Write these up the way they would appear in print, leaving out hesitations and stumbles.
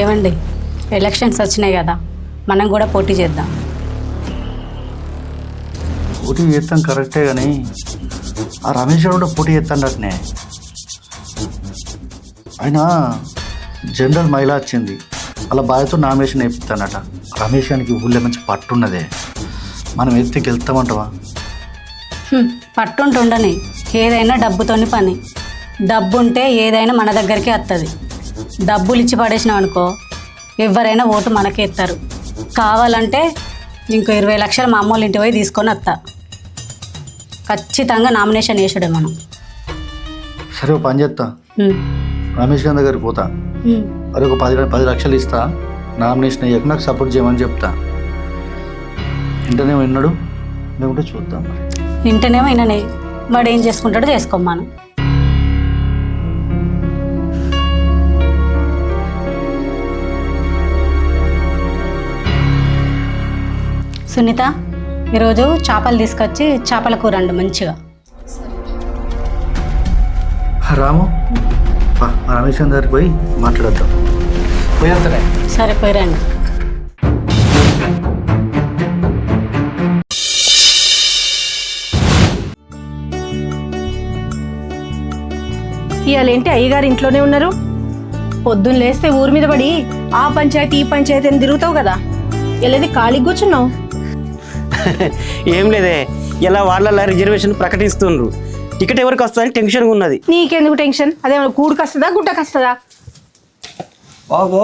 ఏమండి, ఎలక్షన్స్ వచ్చినాయి కదా, మనం కూడా పోటీ చేద్దాం. పోటీ చేస్తాం కరెక్టే, కానీ ఆ రమేష్ కూడా పోటీ చేస్తాడటనే. ఆయన జనరల్ మహిళ వచ్చింది, అలా బాధ్యత నామినేషన్ వేపిస్తాడట. రమేష్ గారికి ఊళ్ళో మంచి పట్టున్నదే, మనం ఎత్తి గెలుస్తామంటావా? పట్టుంటుండని, ఏదైనా డబ్బుతోని పని. డబ్బు ఉంటే ఏదైనా మన దగ్గరికి వస్తుంది. డబ్బులు ఇచ్చి పడేసినాం అనుకో, ఎవరైనా ఓటు మనకే ఇస్తారు. కావాలంటే ఇంకో 20 లక్షలు మా అమ్మోళ్ళ ఇంటి పోయి తీసుకొని వస్తా. ఖచ్చితంగా నామినేషన్ వేసాడే మనం. సరే, ఒక పని చేస్తా, రమేష్ గారి దగ్గరికి పోతా. అది ఒక 10 లక్షలు ఇస్తా, నామినేషన్ అయ్యాక నాకు సపోర్ట్ చేయమని చెప్తా. ఇంటనే విన్నాడు, లేకుంటే చూద్దాం. ఇంటనేమో అయిననే, వాడు ఏం చేసుకుంటాడో చేసుకోమను. సునీత, ఈరోజు చేపలు తీసుకొచ్చి చేపల కూర అండు మంచిగా. రాము, రమేష్ గారి దగ్గరికి పోయి మాట్లాడద్దాం. పోయేస్తానే. సరే, పోయిరండి. ఇవాళేంటి అయ్యగారు ఇంట్లోనే ఉన్నారు? పొద్దున్న లేస్తే ఊరి మీద పడి ఆ పంచాయతీ ఈ పంచాయతీ అని తిరుగుతావు కదా, వెళ్ళేది ఖాళీకి కూర్చున్నావు? ఏం లేదే, ఇలా వాళ్ళ రిజర్వేషన్ ప్రకటిస్తుండ్రు. టికెట్ ఎవరికి వస్తుందని టెన్షన్గా ఉన్నది. నీకెందుకు టెన్షన్? అదేమన్నా కూడుకు వస్తుందా గుట్టకు వస్తుందా? బాబో,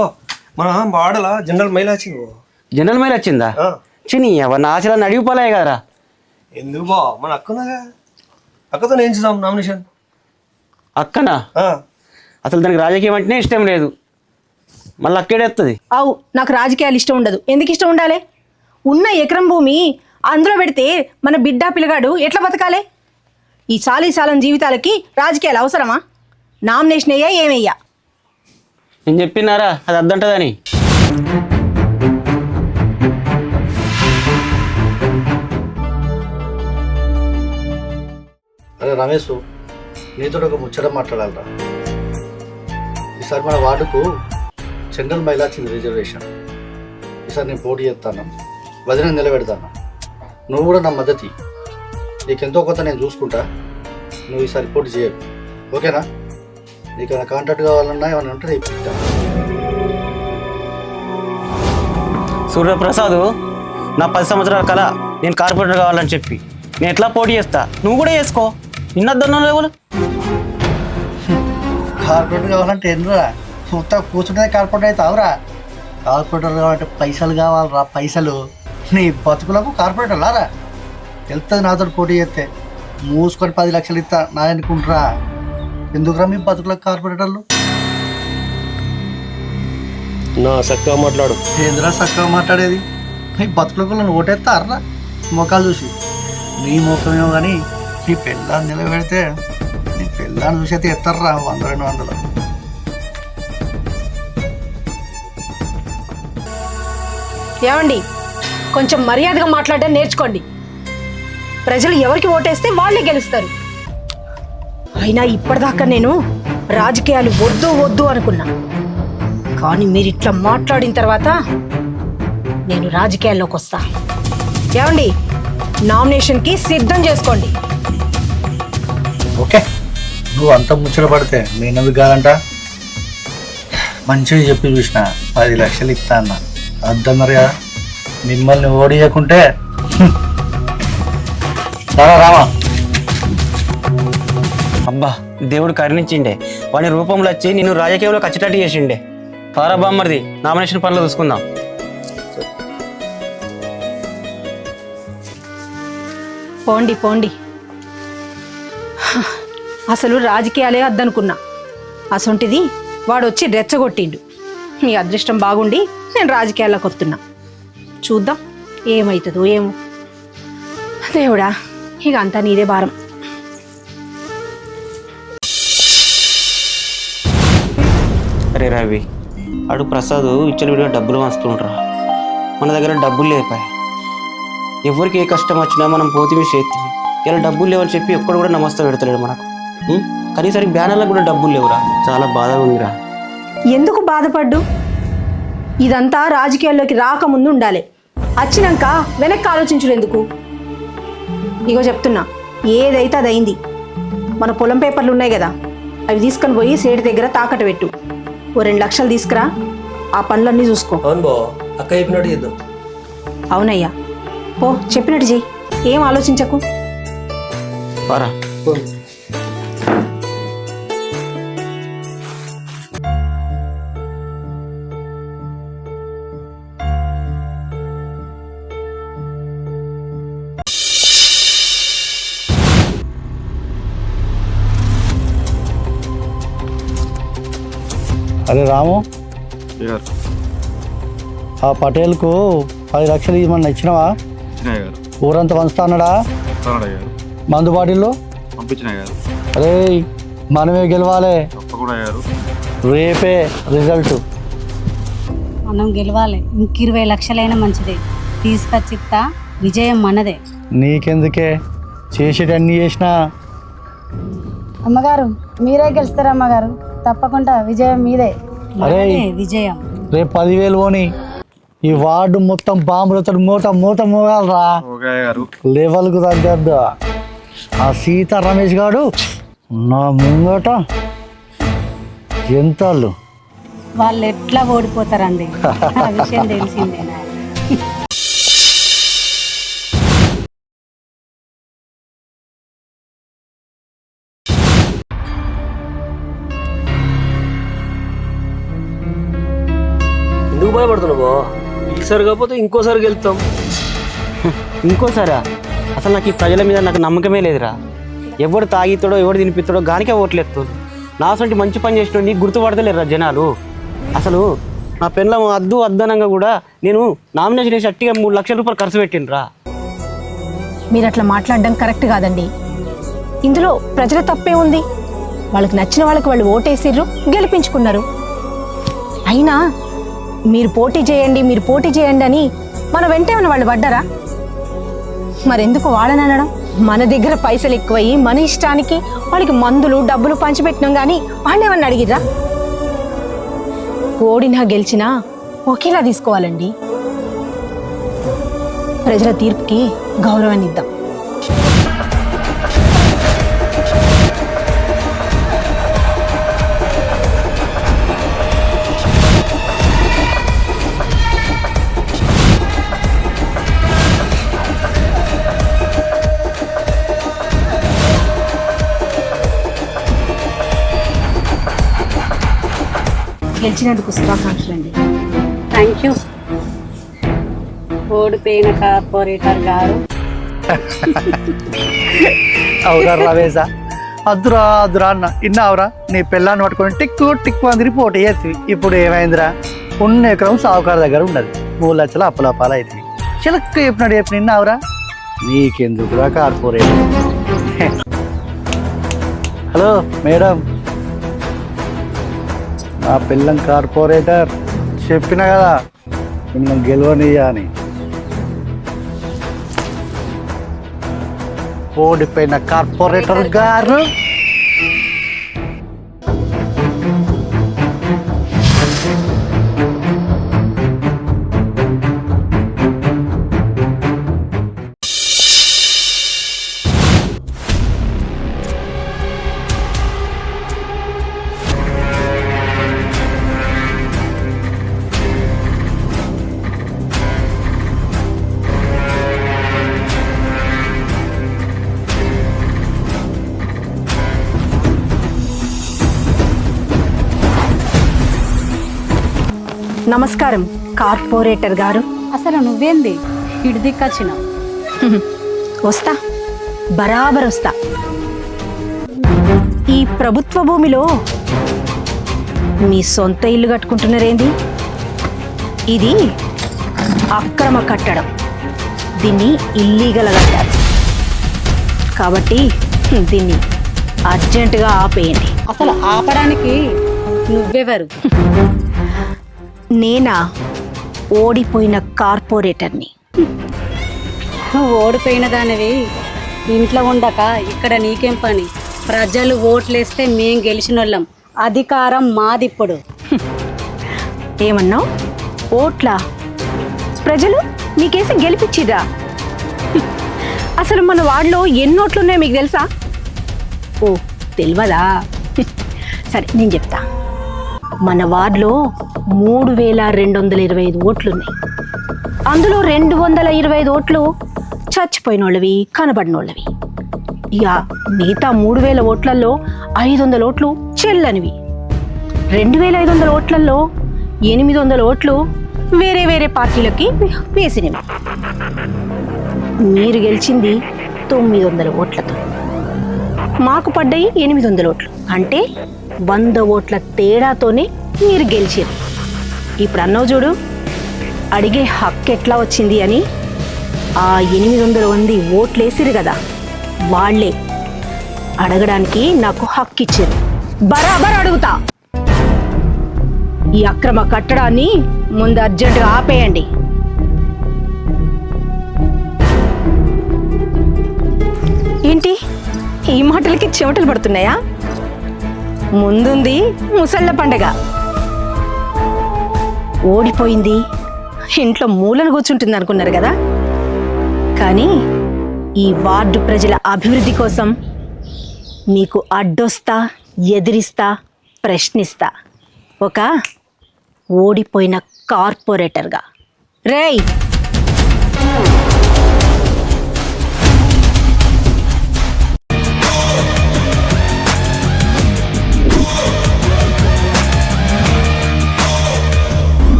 మన వాడల జనరల్ మైల్ వచ్చింది. జనరల్ మైల్ వచ్చిందా? చిని ఎవరిని ఆశలని అడిగిపోలే కదరా. ఎందుకు బా, మన అక్కనగా, అక్కతో ఏం చేద్దాం నామినేషన్. అక్కనా? అసలు దానికి రాజకీయం అంటేనే ఇష్టం లేదు, మళ్ళీ అక్కడేస్తుంది. అవు, నాకు రాజకీయాలు ఇష్టం ఉండదు. ఎందుకు ఇష్టం ఉండాలి? ఉన్న ఎకరం భూమి అందులో పెడితే మన బిడ్డ పిల్లగాడు ఎట్లా బతకాలి? ఈ సాలం జీవితాలకి రాజకీయాలు అవసరమా? నామినేషన్ అయ్యా ఏమయ్యా? నేను చెప్పినారా అది అద్దంటదని? అరే రమేష్, నీతో ఒక ముచ్చట మాట్లాడాలరా. ఈసారి మన వార్డుకు జనరల్ మహిళ వచ్చింది రిజర్వేషన్. ఈసారి నేను పోటీ చేస్తాను, వదిన నిలబెడతాను. నువ్వు కూడా నా మద్దతు, నీకెంతో కొంత నేను చూసుకుంటా. నువ్వు ఈసారి పోటీ చేయవు, ఓకేనా? నీకు ఏమైనా కాంటాక్ట్ కావాలన్నా ఏమైనా ఉంటే నేను ఇప్పిస్తా. సూర్యప్రసాద్, నా 10 సంవత్సరాల కళ నేను కార్పొరేటర్ కావాలని చెప్పి నేను ఎట్లా పోటీ చేస్తా, నువ్వు కూడా చేసుకో. నిన్నద్దన్నావు లేవు. కార్పొరేటర్ కావాలంటే ఎన్నురా, మొత్తం కూర్చుంటే కార్పొరేటర్ అవుతావురా. కార్పొరేటర్ కావాలంటే పైసలు కావాలరా, పైసలు. నీ బతుకులకు కార్పొరేటర్ లారా వెళ్తుంది. నాతో పోటీ చేస్తే మూసుకొని 10 లక్షలు ఇస్తా నా అనుకుంటారా. ఎందుకురా మీ బతుకులకు కార్పొరేటర్లు? నా చక్కగా మాట్లాడు. ఏంద్రా చక్కగా మాట్లాడేది? నీ బతుకులకు నన్ను ఓటేస్తారా మొఖాలు చూసి? నీ ముఖమేమో కానీ నీ పిల్లాన్ని నిలబెడితే నీ పిల్లాన్ని చూసి అయితే ఎత్తారా 100-200. ఏమండి, కొంచెం మర్యాదగా మాట్లాడడం నేర్చుకోండి. ప్రజలు ఎవరికి ఓటేస్తే వాళ్ళే గెలుస్తారు. అయినా ఇప్పటిదాకా నేను రాజకీయాలు వద్దు వద్దు అనుకున్నా, కానీ మీరు ఇట్లా మాట్లాడిన తర్వాత నేను రాజకీయాల్లోకి వస్తా. ఏమండి, నామినేషన్కి సిద్ధం చేసుకోండి. ఓకే, నువ్వు అంత ముచ్చట పడితే నేనెందుకు కాదంట. మంచిగా చెప్పి చూసిన 10 లక్షలు ఇస్తా అన్న, అద్దన్నారు కదా. మిమ్మల్ని ఓడియకుంటే రామా. అబ్బా, దేవుడు కరుణించిండే, వాని రూపంలో వచ్చి నిన్ను రాజకీయంలో ఖచ్చితంగా చేసిండే. పారా బామ్మర్ది, నామినేషన్ పనులు చూసుకుందాం. పోండి పోండి. అసలు రాజకీయాలే వద్దనుకున్నా, అసొంటిది వాడు వచ్చి రెచ్చగొట్టిండు. మీ అదృష్టం బాగుండి నేను రాజకీయాల్లోకి వస్తున్నా. చూద్దాం ఏమవుతుందో ఏమో. దేవుడా, ఇక అంతా నీదే భారం. అరే రవి, అడు ప్రసాద్ ఇచ్చిన విడిగా డబ్బులు వస్తుండ్రా. మన దగ్గర డబ్బులు లేపాయి. ఎవరికి ఏ కష్టం వచ్చినా మనం పోతివి చేతివి. ఇలా డబ్బులు లేవని చెప్పి ఎక్కడ కూడా నమస్తే పెడతలేడు మనకు. కనీసానికి బ్యానర్లకు కూడా డబ్బులు లేవురా. చాలా బాధగా ఉందిరా. ఎందుకు బాధపడ్డు? ఇదంతా రాజకీయాల్లోకి రాకముందు ఉండాలి. వచ్చినాక వెనక్కి ఆలోచించుడు ఎందుకు? ఇగో చెప్తున్నా, ఏదైతే అది అయింది. మన పొలం పేపర్లు ఉన్నాయి కదా, అవి తీసుకొని పోయి సేటు దగ్గర తాకట్టు పెట్టు. ఓ 2 లక్షలు తీసుకురా, ఆ పనులన్నీ చూసుకో. అవును బా, అక్క చెప్పినట్టు చేద్దాం. అవునయ్యా, ఓ చెప్పినట్టు చెయ్యి, ఏం ఆలోచించకు. పారా. అరే రాము, ఆ పటేల్కు 10 లక్షలు ఇవ్వమని ఇచ్చినావా? ఊరంతా పంచుతా అన్నాడా? మందు బాటిల్లో అరే మనమే గెలవాలి, రేపే రిజల్ట్. మనం గెలవాలి. ఇంక 20 లక్షలైనా మంచిదే. తీసుకొచ్చిత్తా, విజయం మనదే. నీకెందుకే, చేసేటన్నీ చేసినా. అమ్మగారు మీరే గెలుస్తారు అమ్మగారు, తప్పకుండా విజయం మీదే. అరే మనదే విజయం. రేపు 10,000 పోని, ఈ వార్డు మొత్తం బాంబులతో మూత మూత మోగాలరా. లెవెల్కు తగ్గద్దు. ఆ సీత రమేష్ గారు నా ముంగట ఎంతళ్ళు. వాళ్ళు ఎట్లా ఓడిపోతారండి, ఆ విషయం తెలిసిందేనా? ఎందుకు భయపడుతున్నావు బా? ఈసారి కాకపోతే ఇంకోసారి గెలుస్తాం. ఇంకోసారా? అసలు నాకు ఈ ప్రజల మీద నాకు నమ్మకమే లేదురా. ఎవడు తాగితాడో ఎవడు తినిపిస్తాడో గానికే ఓట్లేస్తాడు. నా సొంటి మంచి పని చేసిన నీకు గుర్తుపడతలేరురా జనాలు. అసలు నా పెళ్ళం అద్దనంగా కూడా నేను నామినేషన్ వేసి అట్టిగా 3 లక్షల రూపాయలు ఖర్చు పెట్టినరా. మీరు అట్లా మాట్లాడడం కరెక్ట్ కాదండి. ఇందులో ప్రజల తప్పే ఉంది. వాళ్ళకి నచ్చిన వాళ్ళకి వాళ్ళు ఓటేసిర్రు, గెలిపించుకున్నారు. అయినా మీరు పోటీ చేయండి అని మన వెంటేమన్నా వాళ్ళు పడ్డారా? మరెందుకు వాళ్ళని అనడం? మన దగ్గర పైసలు ఎక్కువయ్యి మన ఇష్టానికి వాళ్ళకి మందులు డబ్బులు పంచిపెట్టినాం కానీ వాళ్ళు ఏమన్నా అడిగిర్రా? ఓడినా గెలిచినా ఒకేలా తీసుకోవాలండి. ప్రజల తీర్పుకి గౌరవాన్ని ఇద్దాం. గెలిచినందుకు శుభాకాంక్షలు అండి. Thank you. ఓడిపోయిన కార్పొరేటర్ గారు. అవునా రమేశా, అద్దురా అద్దురా అన్న ఇన్నావురా. నీ పిల్లాన్ని పట్టుకొని టిక్కు టిక్కు అందరి పోటీ చేస్తుంది. ఇప్పుడు ఏమైందిరా? ఉన్న ఎకరం సావుకారు దగ్గర ఉండదు, 3 లక్షల అప్పులపాలు అవుతుంది. చిలక్క చెప్పినాడు నిన్నావురా. నీకెందుకురా కార్పొరేటర్? హలో మేడం, నా పిల్లం కార్పొరేటర్ చెప్పిన కదా మిమ్మల్ని గెలవనియ్యా అని. ఓడిపోయిన కార్పొరేటర్ గారు నమస్కారం కార్పొరేటర్ గారు. అసలు నువ్వేంది ఇటు దిక్కచ్చినావు? వస్తా, బరాబర్ వస్తా. ఈ ప్రభుత్వ భూమిలో మీ సొంత ఇల్లు కట్టుకుంటున్నారేంది? ఇది అక్రమ కట్టడం, దీన్ని ఇల్లీగల్ కట్టారు. కాబట్టి దీన్ని అర్జెంటుగా ఆపేయండి. అసలు ఆపడానికి నువ్వెవరు? నేనా? ఓడిపోయిన కార్పొరేటర్ని. నువ్వు ఓడిపోయిన దానివి ఇంట్లో ఉండక ఇక్కడ నీకేం పని? ప్రజలు ఓట్లేస్తే మేం గెలిచిన వాళ్ళం, అధికారం మాదిప్పుడు. ఏమన్నావు? ఓట్లా? ప్రజలు మీకేసి గెలిపించిర్రా? అసలు మన వార్డులో ఎన్ని ఓట్లు ఉన్నాయో మీకు తెలుసా? ఓ తెలియదా? సరే నేను చెప్తా. మన వార్డులో 3225 ఓట్లున్నాయి. అందులో 225 ఓట్లు చచ్చిపోయిన వాళ్ళవి, కనబడిన వాళ్ళవి. ఇక మిగతా 3000 ఓట్లలో 500 ఓట్లు చెల్లనివి. 2500 ఓట్లలో 800 ఓట్లు వేరే వేరే పార్టీలకి వేసినవి. మీరు గెలిచింది 900 ఓట్లతో. మాకు పడ్డాయి 800 ఓట్లు. అంటే 100 ఓట్ల తేడాతోనే మీరు గెలిచారు. ఇప్పుడు అన్నావు చూడు, అడిగే హక్కు ఎట్లా వచ్చింది అని. ఆ 800 మంది ఓట్లు వేసిరు కదా, వాళ్ళే అడగడానికి నాకు హక్కు ఇచ్చారు. బరాబర్ అడుగుతా. ఈ అక్రమ కట్టడాన్ని ముందు అర్జెంటుగా ఆపేయండి. ఏంటి ఈ మాటలకి చెమటలు పడుతున్నాయా? ముందుంది ముసళ్ళ పండగ. ఓడిపోయింది ఇంట్లో మూలను కూర్చుంటుంది అనుకున్నారు కదా, కానీ ఈ వార్డు ప్రజల అభివృద్ధి కోసం మీకు అడ్డొస్తా, ఎదిరిస్తా, ప్రశ్నిస్తా. ఒక ఓడిపోయిన కార్పొరేటర్గా. రేయ్,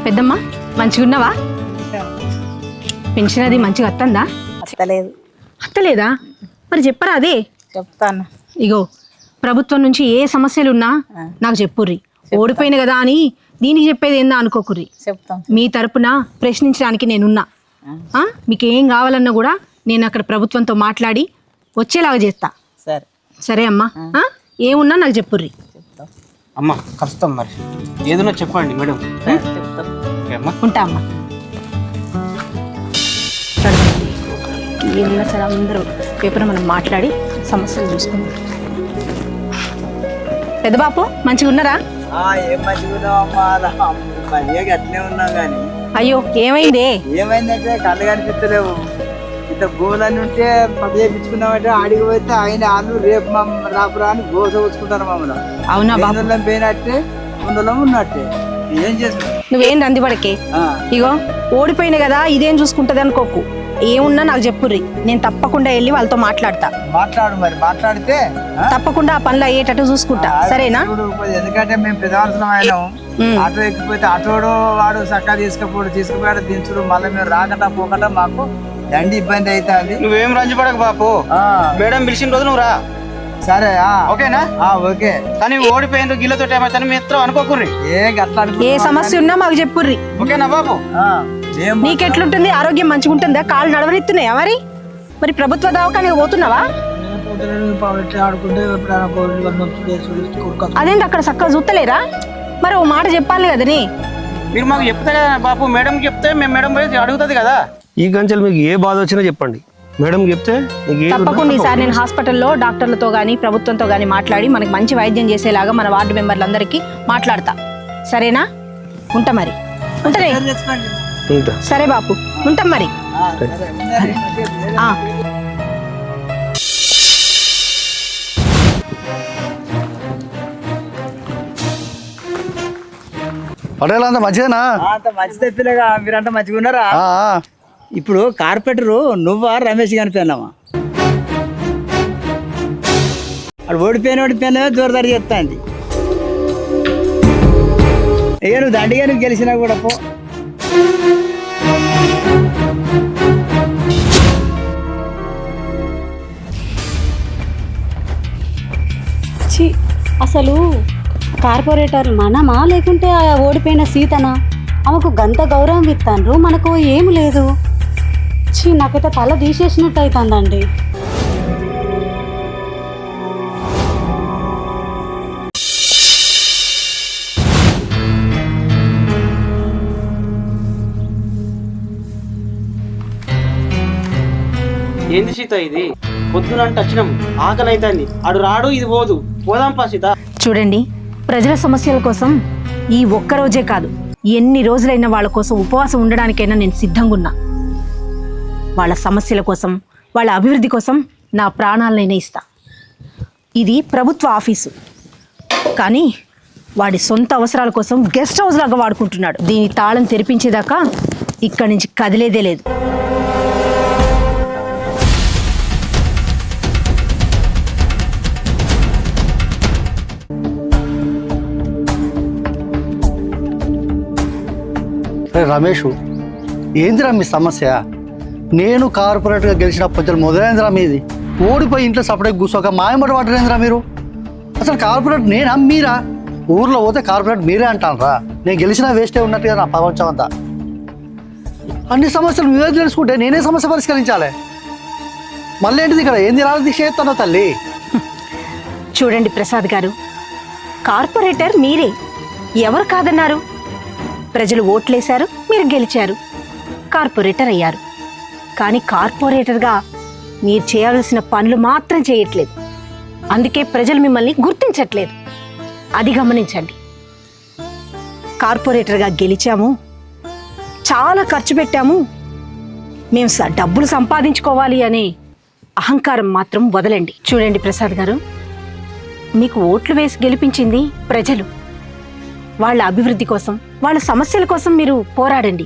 పెద్దమ్మా మంచిగా ఉన్నావా? పెన్షన్ అది మంచిగా వస్తుందా? అత్తలేదు. అత్తలేదా? మరి చెప్పరా అదే. చెప్తాను. ఇగో, ప్రభుత్వం నుంచి ఏ సమస్యలు ఉన్నా నాకు చెప్పుర్రి. ఓడిపోయిన కదా అని దీనికి చెప్పేది ఏందా అనుకోకుర్రి. చెప్తాం. మీ తరపున ప్రశ్నించడానికి నేనున్నా. మీకు ఏం కావాలన్నా కూడా నేను అక్కడ ప్రభుత్వంతో మాట్లాడి వచ్చేలాగా చేస్తా. సరే. సరే అమ్మా, ఏమున్నా నాకు చెప్పుర్రి. అమ్మ కష్టం, మరి ఏదైనా చెప్పండి మేడం. చెప్తాం. ఓకే అమ్మా. ఉంటా అమ్మా. ఏమున్నా సరే అందరూ పేపర్ మనం మాట్లాడి సమస్యలు చూసుకుందాం. పెద్ద బాపు మంచిగా ఉన్నారా? ఏం మంచిగా మంచిగా అట్లే ఉన్నాం కానీ అయ్యో ఏమైందే? ఏమైందంటే కళ్ళు కనిపించలేవు. ఇంత భూములన్నీ ఉంటే పది చేయించుకున్నామంటే ఆడికి పోతే ఆయన వాళ్ళు రేపు రాపురా అని గోస వచ్చుకుంటారు మమ్మల్ని. అవునా బాబు? ముందులో పోయినట్టే ముందులో ఉన్నట్టే ఏం చేస్తాం. నువ్వేం రందిపడకే. ఇగో ఓడిపోయిన కదా ఇదేం చూసుకుంటది అనుకోకు. ఏమున్నా నాకు చెప్పుర్రి, నేను తప్పకుండా వెళ్ళి వాళ్ళతో మాట్లాడతా. మాట్లాడు, మరి మాట్లాడితే తప్పకుండా ఆ పనులు అయ్యేటట్టు చూసుకుంటా. సరేనా? ఎందుకంటే మేము ప్రధానసం అయినాం. ఆటో ఎక్కిపోతే ఆటోడు వాడు చక్కగా తీసుకుపోయాడు దించుడు. మళ్ళీ మేము రాకట పోకట మాకు దండి ఇబ్బంది అవుతుంది. నువ్వేం రంజిపడకు బాపు. మేడం పిలిచిన రోజు నువ్వు రా. సరే ఓకేనా? ఓకే. కానీ ఓడిపోయిన గిల్లతో ఏమైతే మిత్రం అనుకోకుర్రి. ఏ సమస్య ఉన్నా మాకు చెప్పుర్రి. ఓకేనా బాబు? నీకెట్లుంటుంది? ఆరోగ్యం మంచిగా ఉంటుందా? కాళ్ళు నడవనిస్తున్నాయా? మరి ప్రభుత్వ దవాఖానకి పోతున్నావా? అదేంటి అక్కడ చక్కగా చూస్తలేరా? మరి ఓ మాట చెప్పాలి కదని. మీరు మాకు చెప్తే కదా బాపు, మేడం చెప్తే మేము మేడం పోయి అడుగుతుంది కదా. ఈ గంటలు మీకు ఏ బాధ వచ్చినా చెప్పండి, మేడం చెప్తే తప్పకుండా ఈసారి నేను హాస్పిటల్లో డాక్టర్లతో కానీ ప్రభుత్వంతో కానీ మాట్లాడి మనకి మంచి వైద్యం చేసేలాగా మన వార్డు మెంబర్లందరికీ మాట్లాడతా. సరేనా? ఉంటా మరి. ఉంటనే. సరే బాపు, ఉంటాం మరి. పడేలా అంత మంచిదేనా? అంత మంచి తెప్పిలేగా. మీరంతా మంచిగా ఉన్నారా? ఇప్పుడు కార్పెంటరు నువ్వా రమేష్ కనిపోయినావా? అక్కడ ఓడిపోయినా జోరదారి చెప్తా అండి. ఇక నువ్వు దండిగా నువ్వు గెలిచినా కూడా పో. అసలు కార్పొరేటర్ మనమా లేకుంటే ఆ ఓడిపోయిన సీతనా? ఆమెకు గంత గౌరవం ఇస్తాండ్రు, మనకు ఏమి లేదు. నాకైతే తల తీసేసినట్టు అవుతుందండి. ఏంది సీత ఇది? పొద్దున అంటే వచ్చినాం, ఆకలి అవుతుంది. ఆడు రాడు, ఇది పోదు. పోదాంపా సీత. చూడండి, ప్రజల సమస్యల కోసం ఈ ఒక్కరోజే కాదు, ఎన్ని రోజులైనా వాళ్ళ కోసం ఉపవాసం ఉండడానికైనా నేను సిద్ధంగా ఉన్నా. వాళ్ళ సమస్యల కోసం, వాళ్ళ అభివృద్ధి కోసం నా ప్రాణాలనైనా ఇస్తా. ఇది ప్రభుత్వ ఆఫీసు, కానీ వాడి సొంత అవసరాల కోసం గెస్ట్ హౌస్ లాగా వాడుకుంటున్నాడు. దీని తాళం తెరిపించేదాకా ఇక్కడి నుంచి కదిలేదే లేదు. రమేష్, ఏందిరా మీ సమస్య? నేను కార్పొరేట్గా గెలిచిన పొద్దులు మొదలైందిరా మీది. ఓడిపోయి ఇంట్లో సపరేట్ కూర్చోక మాయమట పట్టలేదురా మీరు. అసలు కార్పొరేట్ నేనా మీరా? ఊర్లో పోతే కార్పొరేట్ మీరే అంటానరా. నేను గెలిచినా వేస్టే ఉన్నట్టుగా నా ప్రపంచం అంతా. అన్ని సమస్యలు మీరే తెలుసుకుంటే నేనే సమస్య పరిష్కరించాలి. మళ్ళీ ఏంటిది ఇక్కడ ఏంది దీక్ష చేస్తానో తల్లి? చూడండి ప్రసాద్ గారు, కార్పొరేటర్ మీరే, ఎవరు కాదన్నారు? ప్రజలు ఓట్లేశారు, మీరు గెలిచారు, కార్పొరేటర్ అయ్యారు. కానీ కార్పొరేటర్గా మీరు చేయాల్సిన పనులు మాత్రం చేయట్లేదు. అందుకే ప్రజలు మిమ్మల్ని గుర్తించట్లేదు. అది గమనించండి. కార్పొరేటర్గా గెలిచాము, చాలా ఖర్చు పెట్టాము, మేము డబ్బులు సంపాదించుకోవాలి అనే అహంకారం మాత్రం వదలండి. చూడండి ప్రసాద్ గారు, మీకు ఓట్లు వేసి గెలిపించింది ప్రజలు. వాళ్ళ అభివృద్ధి కోసం, వాళ్ళ సమస్యల కోసం మీరు పోరాడండి.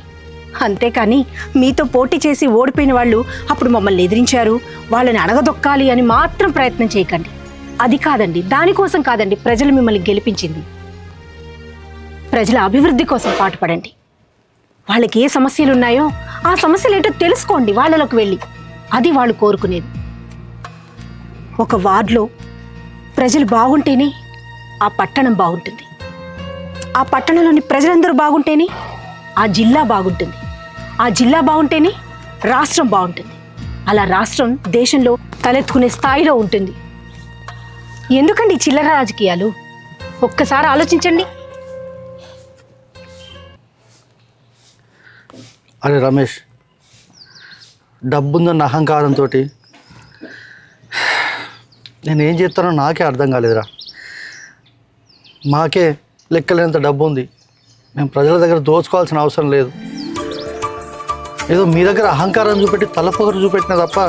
అంతేకాని మీతో పోటీ చేసి ఓడిపోయిన వాళ్ళు అప్పుడు మమ్మల్ని ఎదిరించారు, వాళ్ళని అడగదొక్కాలి అని మాత్రం ప్రయత్నం చేయకండి. అది కాదండి, దానికోసం కాదండి ప్రజలు మిమ్మల్ని గెలిపించింది. ప్రజల అభివృద్ధి కోసం పాటుపడండి. వాళ్ళకి ఏ సమస్యలు ఉన్నాయో ఆ సమస్యలు ఏంటో తెలుసుకోండి వాళ్ళలోకి వెళ్ళి. అది వాళ్ళు కోరుకునేది. ఒక వార్డులో ప్రజలు బాగుంటేనే ఆ పట్టణం బాగుంటుంది. ఆ పట్టణంలోని ప్రజలందరూ బాగుంటేనే ఆ జిల్లా బాగుంటుంది. ఆ జిల్లా బాగుంటేనే రాష్ట్రం బాగుంటుంది. అలా రాష్ట్రం దేశంలో తలెత్తుకునే స్థాయిలో ఉంటుంది. ఎందుకండి చిల్లర రాజకీయాలు? ఒక్కసారి ఆలోచించండి. అరే రమేష్, డబ్బుందన్న అహంకారంతో నేనేం చేస్తానో నాకే అర్థం కాలేదురా. మాకే లెక్కలేనంత డబ్బు ఉంది. మేము ప్రజల దగ్గర దోచుకోవాల్సిన అవసరం లేదు. ఏదో మీ దగ్గర అహంకారం చూపెట్టి తలపొగరు చూపెట్టినా తప్ప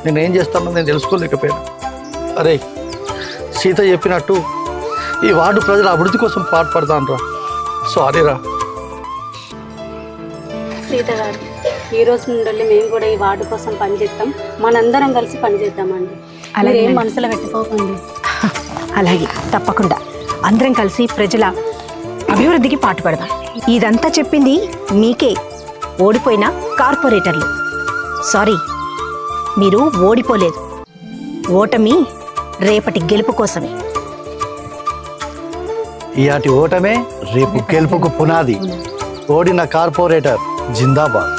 నేనేం చేస్తానో నేను తెలుసుకోలేకపోయాను. అరే, సీత చెప్పినట్టు ఈ వార్డు ప్రజల అభివృద్ధి కోసం పాటుపడతాను రా. సారీరా. సీత గారు, ఈ రోజు నుండి మేము కూడా ఈ వార్డు కోసం పనిచేస్తాం. మనందరం కలిసి పనిచేద్దామండి. అలాగే ఏం మనసులో పెట్టుకోకండి. అలాగే, తప్పకుండా అందరం కలిసి ప్రజల అభివృద్ధికి పాటుపడదాం. ఇదంతా చెప్పింది మీకే, ఓడిపోయిన కార్పొరేటర్లు. సారీ, మీరు ఓడిపోలేదు. ఓటమి రేపటి గెలుపు కోసమే. ఈయాటి ఓటమే రేపు గెలుపుకు పునాది. ఓడిన కార్పొరేటర్ జిందాబాద్.